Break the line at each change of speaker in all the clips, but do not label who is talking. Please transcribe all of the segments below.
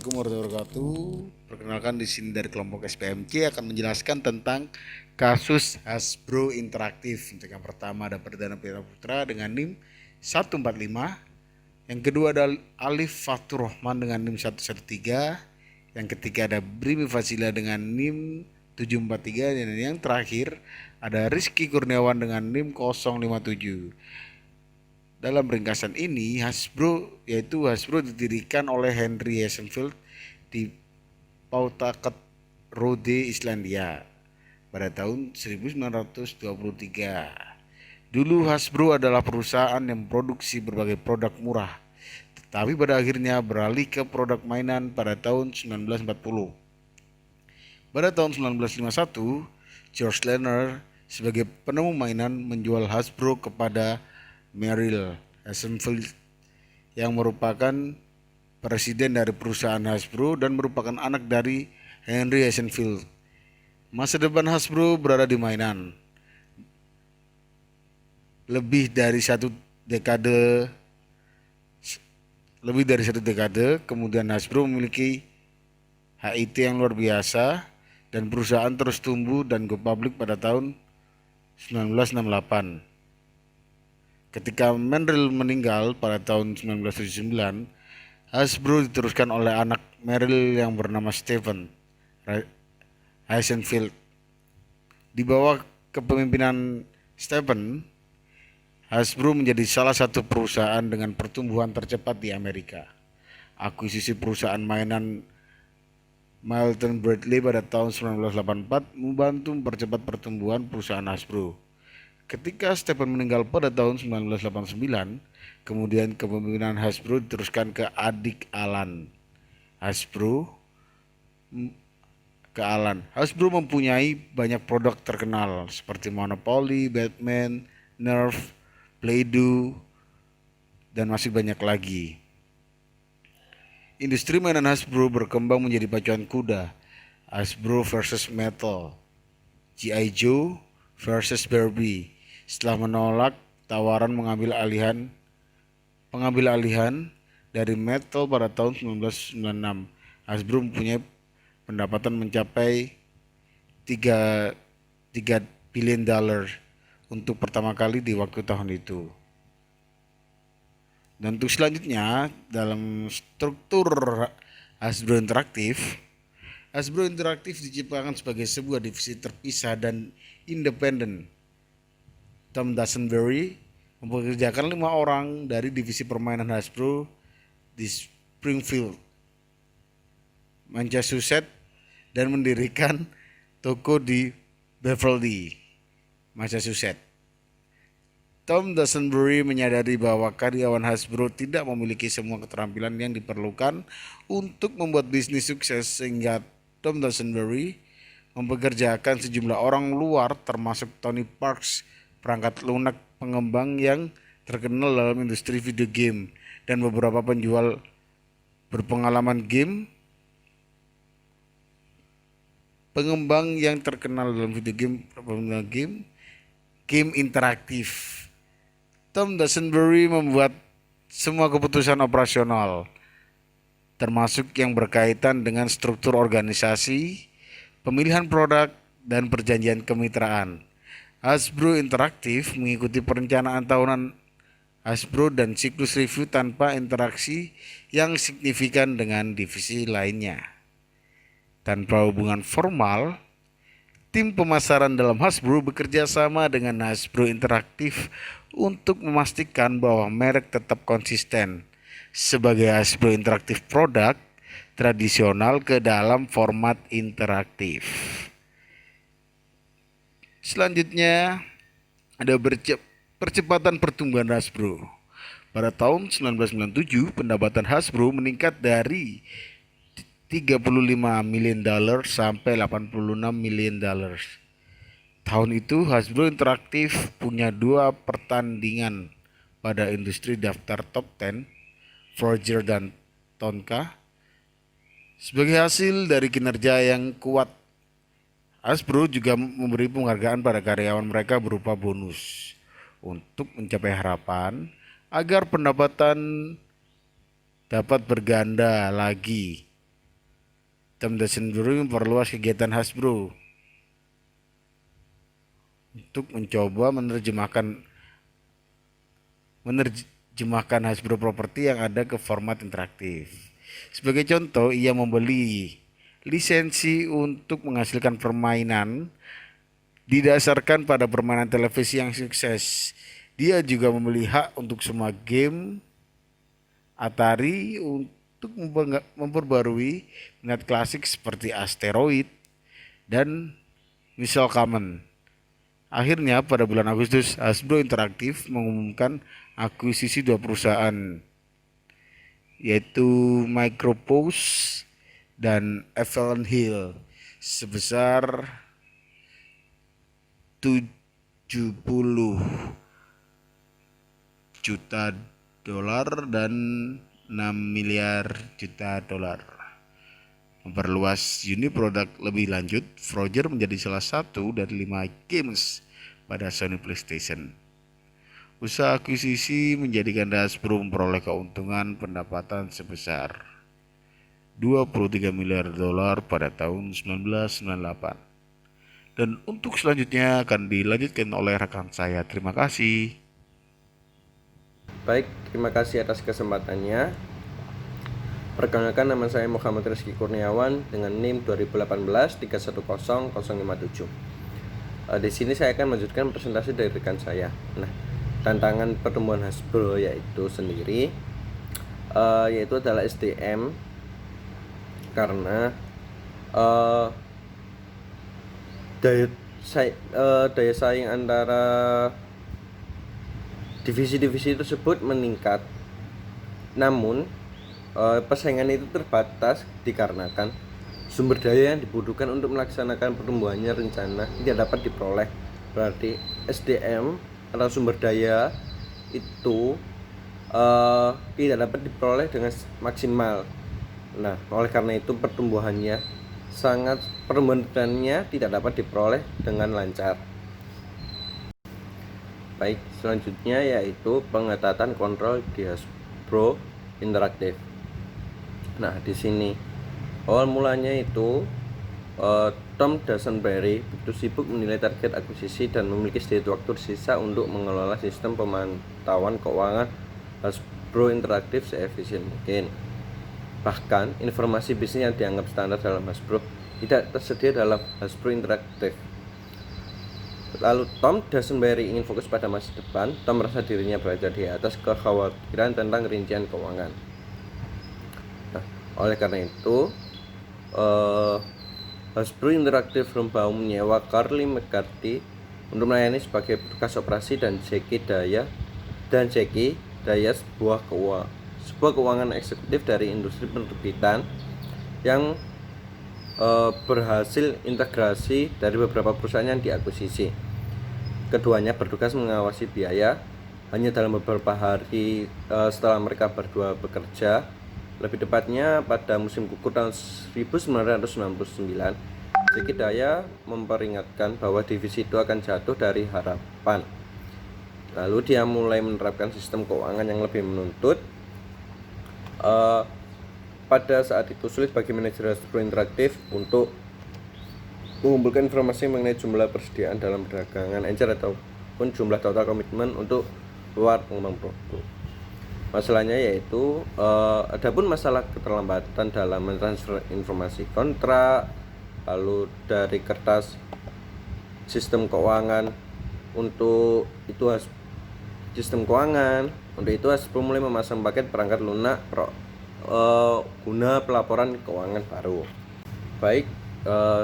Assalamualaikum warahmatullahi wabarakatuh. Perkenalkan di sini dari kelompok SPMC akan menjelaskan tentang kasus Hasbro Interaktif. Untuk yang pertama ada Perdana Putra dengan NIM 145. Yang kedua ada Alif Fatur Rahman dengan NIM 113. Yang ketiga ada Brimi Fasila dengan NIM 743. Dan yang terakhir ada Rizky Kurniawan dengan NIM 057. Dalam ringkasan ini, Hasbro didirikan oleh Henry Eisenfield di Pawtucket, Rode, Islandia pada tahun 1923. Dulu Hasbro adalah perusahaan yang memproduksi berbagai produk murah, tetapi pada akhirnya beralih ke produk mainan pada tahun 1940. Pada tahun 1951, George Lerner sebagai penemu mainan menjual Hasbro kepada Merrill Eisenfield yang merupakan presiden dari perusahaan Hasbro dan merupakan anak dari Henry Eisenfield. Masa depan Hasbro berada di mainan. Lebih dari satu dekade kemudian Hasbro memiliki HIT yang luar biasa dan perusahaan terus tumbuh dan go public pada tahun 1968. Ketika Merrill meninggal pada tahun 1979, Hasbro diteruskan oleh anak Merrill yang bernama Stephen Eisenfield. Di bawah kepemimpinan Stephen, Hasbro menjadi salah satu perusahaan dengan pertumbuhan tercepat di Amerika. Akuisisi perusahaan mainan Milton Bradley pada tahun 1984 membantu mempercepat pertumbuhan perusahaan Hasbro. Ketika Stephen meninggal pada tahun 1989, kemudian kepemimpinan Hasbro diteruskan ke adik Alan. Hasbro mempunyai banyak produk terkenal seperti Monopoly, Batman, Nerf, Play-Doh, dan masih banyak lagi. Industri mainan Hasbro berkembang menjadi pacuan kuda. Hasbro versus Mattel, G.I. Joe versus Barbie. Setelah menolak tawaran pengambil alihan dari Mattel pada tahun 1996, Hasbro mempunyai pendapatan mencapai 3 billion dolar untuk pertama kali di waktu tahun itu. Dan untuk selanjutnya dalam struktur Hasbro Interaktif diciptakan sebagai sebuah divisi terpisah dan independen. Tom Duxbury mempekerjakan 5 orang dari divisi permainan Hasbro di Springfield, Massachusetts, dan mendirikan toko di Beverly, Massachusetts. Tom Duxbury menyadari bahwa karyawan Hasbro tidak memiliki semua keterampilan yang diperlukan untuk membuat bisnis sukses, sehingga Tom Duxbury mempekerjakan sejumlah orang luar termasuk Tony Parks, perangkat lunak pengembang yang terkenal dalam industri video game, dan beberapa penjual berpengalaman pengembang yang terkenal dalam video game interaktif. Tom Duxbury membuat semua keputusan operasional, termasuk yang berkaitan dengan struktur organisasi, pemilihan produk, dan perjanjian kemitraan. Hasbro Interaktif mengikuti perencanaan tahunan Hasbro dan siklus review tanpa interaksi yang signifikan dengan divisi lainnya. Tanpa hubungan formal, tim pemasaran dalam Hasbro bekerja sama dengan Hasbro Interaktif untuk memastikan bahwa merek tetap konsisten sebagai Hasbro Interaktif produk tradisional ke dalam format interaktif. Selanjutnya ada percepatan pertumbuhan Hasbro. Pada tahun 1997, pendapatan Hasbro meningkat dari 35 million dolar sampai 86 million dolar. Tahun itu Hasbro Interaktif punya 2 pertandingan pada industri daftar top 10, Froger dan Tonka. Sebagai hasil dari kinerja yang kuat, Hasbro juga memberi penghargaan pada karyawan mereka berupa bonus untuk mencapai harapan agar pendapatan dapat berganda lagi Tom Duxbury memperluas kegiatan Hasbro untuk mencoba menerjemahkan Hasbro Property yang ada ke format interaktif. Sebagai contoh, ia membeli lisensi untuk menghasilkan permainan didasarkan pada permainan televisi yang sukses. Dia juga membeli hak untuk semua game Atari untuk memperbarui minat klasik seperti Asteroid dan Missile Command. Akhirnya pada bulan Agustus, Hasbro Interactive mengumumkan akuisisi dua perusahaan, yaitu Microprose dan Avalon Hill sebesar 70 juta dolar dan 6 miliar juta dolar. Memperluas unit produk lebih lanjut, Frogger menjadi salah satu dari 5 games pada Sony PlayStation. Usaha akuisisi menjadikan Hasbro memperoleh keuntungan pendapatan sebesar 23 miliar dolar pada tahun 1998. Dan untuk selanjutnya akan dilanjutkan oleh rekan saya. Terima kasih.
Baik, terima kasih atas kesempatannya. Perkenalkan, nama saya Muhammad Rizky Kurniawan dengan NIM 2018-310057. Di sini saya akan melanjutkan presentasi dari rekan saya. Nah, tantangan pertumbuhan Hasbro yaitu adalah SDM, karena daya saing antara divisi-divisi tersebut meningkat, namun persaingan itu terbatas dikarenakan sumber daya yang dibutuhkan untuk melaksanakan pertumbuhannya rencana tidak dapat diperoleh. Berarti SDM atau sumber daya itu tidak dapat diperoleh dengan maksimal. Nah, oleh karena itu pertumbuhannya tidak dapat diperoleh dengan lancar. Baik, selanjutnya yaitu pengetatan kontrol di Hasbro Interactive. Nah, di sini awal mulanya itu Tom Duxbury begitu sibuk menilai target akuisisi dan memiliki sedikit waktu tersisa untuk mengelola sistem pemantauan keuangan Hasbro Interactive seefisien mungkin. Bahkan informasi bisnis yang dianggap standar dalam Hasbro tidak tersedia dalam Hasbro Interactive. Lalu Tom Duxbury ingin fokus pada masa depan. Tom merasa dirinya berada di atas kekhawatiran tentang rincian keuangan. Nah, oleh karena itu Hasbro Interactive Rombau menyewa Carly McCarthy untuk melayani sebagai petugas operasi dan Jackie Daya sebuah keuangan eksekutif dari industri penerbitan yang berhasil integrasi dari beberapa perusahaan yang diakuisisi. Keduanya bertugas mengawasi biaya. Hanya dalam beberapa hari setelah mereka berdua bekerja, lebih tepatnya pada musim gugur tahun 1999, Jackie Daya memperingatkan bahwa divisi itu akan jatuh dari harapan. Lalu dia mulai menerapkan sistem keuangan yang lebih menuntut. Pada saat itu sulit bagi manajer Hasbro Interactive untuk mengumpulkan informasi mengenai jumlah persediaan dalam perdagangan encer ataupun jumlah total komitmen untuk luar pengembang produk. Masalahnya yaitu adapun masalah keterlambatan dalam mentransfer informasi kontrak, lalu dari kertas sistem keuangan untuk itu Hasbro mulai memasang paket perangkat lunak guna pelaporan keuangan baru. Baik,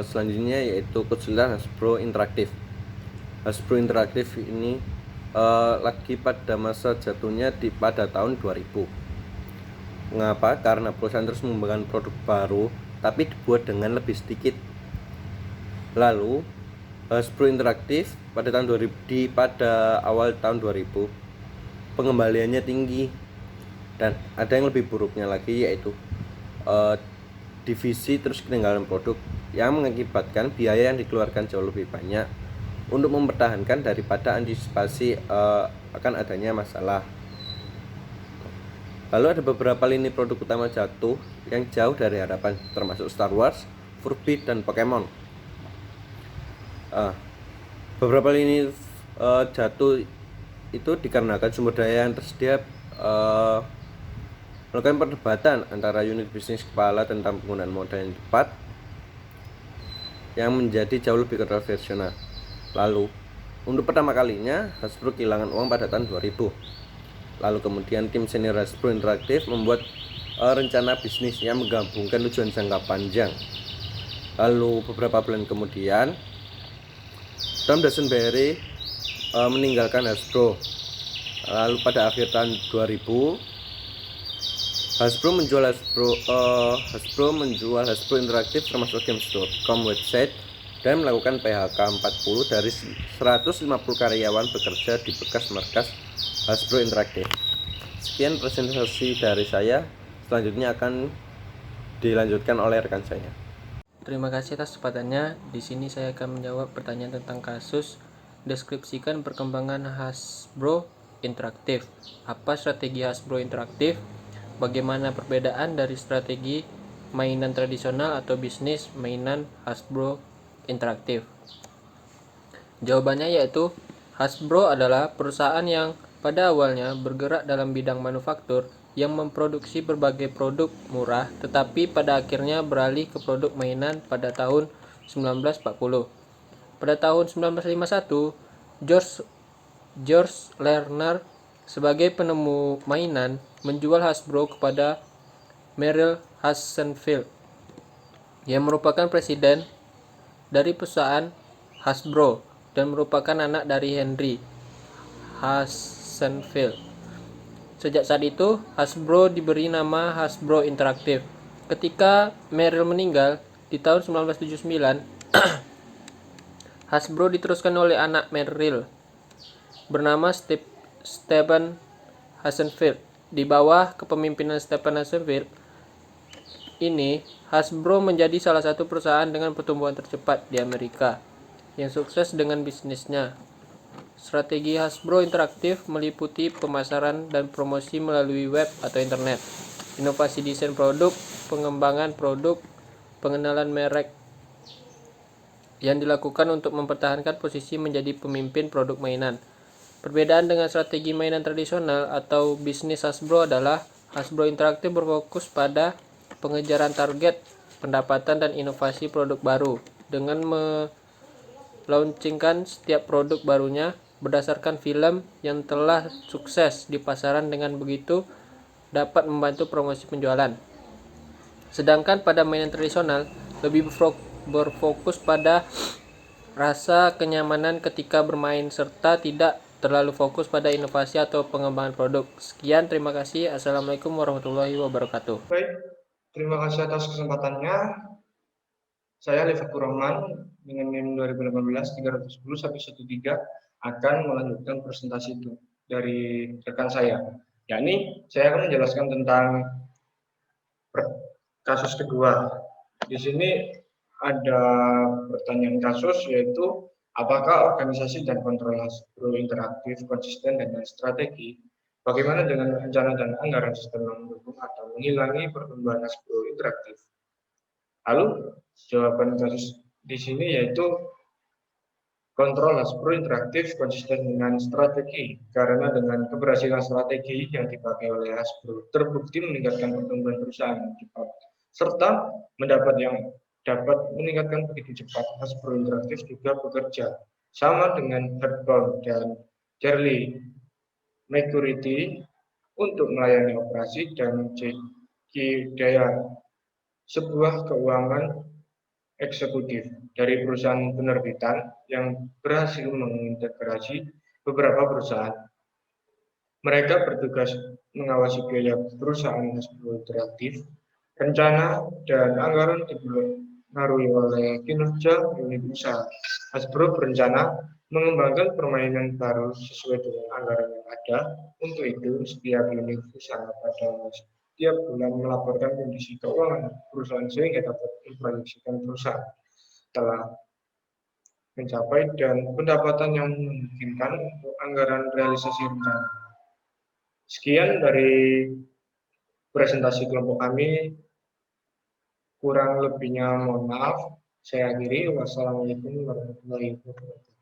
selanjutnya yaitu kesulitan Hasbro Interactive. Hasbro Interactive ini lagi pada masa jatuhnya pada tahun 2000. Mengapa? Karena perusahaan terus mengembangkan produk baru tapi dibuat dengan lebih sedikit. Lalu Hasbro Interactive pada awal tahun 2000 pengembaliannya tinggi, dan ada yang lebih buruknya lagi yaitu divisi terus ketinggalan produk yang mengakibatkan biaya yang dikeluarkan jauh lebih banyak untuk mempertahankan daripada antisipasi akan adanya masalah. Lalu ada beberapa lini produk utama jatuh yang jauh dari harapan, termasuk Star Wars, Furby, dan Pokemon. Beberapa lini jatuh itu dikarenakan sumber daya yang tersedia melakukan perdebatan antara unit bisnis kepala tentang penggunaan modal yang tepat yang menjadi jauh lebih kontroversial. Lalu, untuk pertama kalinya Hasbro kehilangan uang pada tahun 2000. Lalu kemudian tim senior Hasbro Interactive membuat rencana bisnis yang menggabungkan tujuan jangka panjang. Lalu beberapa bulan kemudian Tom Duxbury meninggalkan Hasbro. Lalu pada akhir tahun 2000 Hasbro menjual Hasbro Interactive termasuk Games.com website dan melakukan PHK 40 dari 150 karyawan bekerja di bekas markas Hasbro Interactive. Sekian presentasi dari saya. Selanjutnya akan dilanjutkan oleh rekan saya.
Terima kasih atas kesempatannya. Di sini saya akan menjawab pertanyaan tentang kasus. Deskripsikan perkembangan Hasbro Interactive. Apa strategi Hasbro Interactive? Bagaimana perbedaan dari strategi mainan tradisional atau bisnis mainan Hasbro Interactive? Jawabannya yaitu Hasbro adalah perusahaan yang pada awalnya bergerak dalam bidang manufaktur yang memproduksi berbagai produk murah, tetapi pada akhirnya beralih ke produk mainan pada tahun 1940. Pada tahun 1951, George Lerner sebagai penemu mainan menjual Hasbro kepada Merrill Hassenfeld yang merupakan presiden dari perusahaan Hasbro dan merupakan anak dari Henry Hassenfeld. Sejak saat itu, Hasbro diberi nama Hasbro Interactive. Ketika Merrill meninggal di tahun 1979, Hasbro diteruskan oleh anak Merrill bernama Stephen Hassenfeld. Di bawah kepemimpinan Stephen Hassenfeld ini, Hasbro menjadi salah satu perusahaan dengan pertumbuhan tercepat di Amerika yang sukses dengan bisnisnya. Strategi Hasbro Interactive meliputi pemasaran dan promosi melalui web atau internet, inovasi desain produk, pengembangan produk, pengenalan merek yang dilakukan untuk mempertahankan posisi menjadi pemimpin produk mainan. Perbedaan dengan strategi mainan tradisional atau bisnis Hasbro adalah Hasbro Interactive berfokus pada pengejaran target, pendapatan, dan inovasi produk baru dengan melaunchingkan setiap produk barunya berdasarkan film yang telah sukses di pasaran, dengan begitu dapat membantu promosi penjualan. Sedangkan pada mainan tradisional lebih berfokus pada rasa kenyamanan ketika bermain serta tidak terlalu fokus pada inovasi atau pengembangan produk. Sekian, terima kasih. Assalamualaikum warahmatullahi wabarakatuh.
Baik, terima kasih atas kesempatannya. Saya Lifatur Rahman dengan NIM 2018-310-113 akan melanjutkan presentasi itu dari rekan saya. Yakni saya akan menjelaskan tentang kasus kedua. Di sini ada pertanyaan kasus, yaitu apakah organisasi dan kontrol Hasbro Interaktif konsisten dengan strategi? Bagaimana dengan rencana dan anggaran sistem yang mendukung atau menghilangi pertumbuhan Hasbro Interaktif? Lalu jawaban kasus di sini yaitu kontrol Hasbro Interaktif konsisten dengan strategi, karena dengan keberhasilan strategi yang dipakai oleh Hasbro terbukti meningkatkan pertumbuhan perusahaan yang cepat serta dapat meningkatkan begitu cepat. Hasbro Interaktif juga bekerja sama dengan Hardbound dan Charlie Security untuk melayani operasi dan daya sebuah keuangan eksekutif dari perusahaan penerbitan yang berhasil mengintegrasi beberapa perusahaan. Mereka bertugas mengawasi biaya perusahaan Hasbro Interaktif, rencana dan anggaran dipengaruhi oleh kinerja unit usaha. Hasbro berencana mengembangkan permainan baru sesuai dengan anggaran yang ada. Untuk itu, setiap unit usaha pada setiap bulan melaporkan kondisi keuangan perusahaan sehingga dapat memproyeksikan perusahaan telah mencapai dan pendapatan yang memungkinkan untuk anggaran realisasi rencana. Sekian dari presentasi kelompok kami. Kurang lebihnya mohon maaf. Saya akhiri. Wassalamualaikum warahmatullahi wabarakatuh.